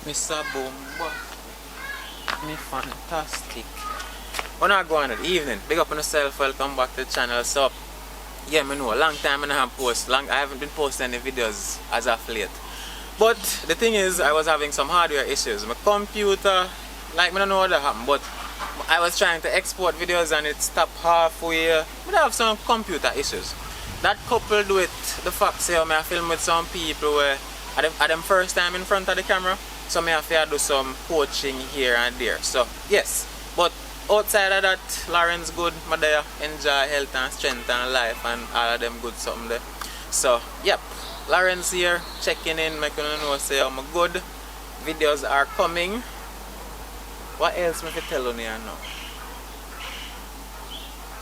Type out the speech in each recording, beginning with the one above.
Mr. Boomba, me fantastic. When I go on the evening, big up on yourself, welcome back to the channel. So, yeah, me know, a long time I haven't posted, I haven't been posting any videos as of late. But the thing is, I was having some hardware issues. My computer, like, I don't know what that happened, but I was trying to export videos and it stopped halfway. But I have some computer issues. That coupled with the fact that I film with some people where at them first time in front of the camera, so I have to do some coaching here and there. So yes, but outside of that, Lawrence good, my there, enjoy health and strength and life and all of them good something there. So yep, Lawrence here, checking in, making you know say I'm good. Videos are coming. What else me tell you here now?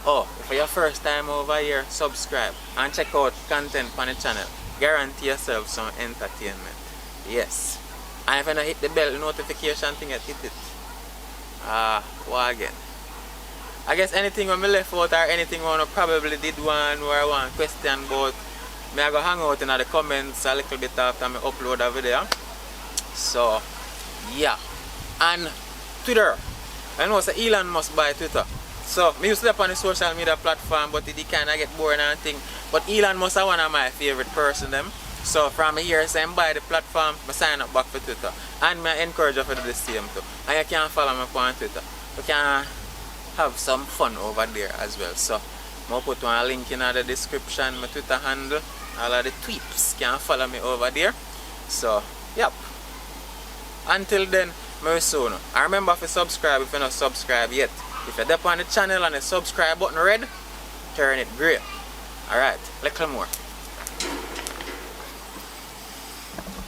Oh, if it's your first time over here, subscribe and check out content on the channel. Guarantee yourself some entertainment. Yes. And if you don't hit the bell notification thing, hit it. What again? I guess anything when I left out or anything I probably did one where I want question about, I go hang out in the comments a little bit after I upload a video. So, yeah. And Twitter. I know say Elon Musk buy Twitter. So, I used to be on the social media platform, but it kind of get boring and thing. But Elon Musk is one of my favorite person them. So from here, so I buy the platform, I sign up back for Twitter. And I encourage you to do the same too. And you can follow me on Twitter. You can have some fun over there as well. So I'll put one link in the description, my Twitter handle. All of the tweets can follow me over there. So, yep. Until then, very soon. And remember to subscribe if you're not subscribed yet. If you're up on the channel and the subscribe button red, turn it grey. Alright, little more.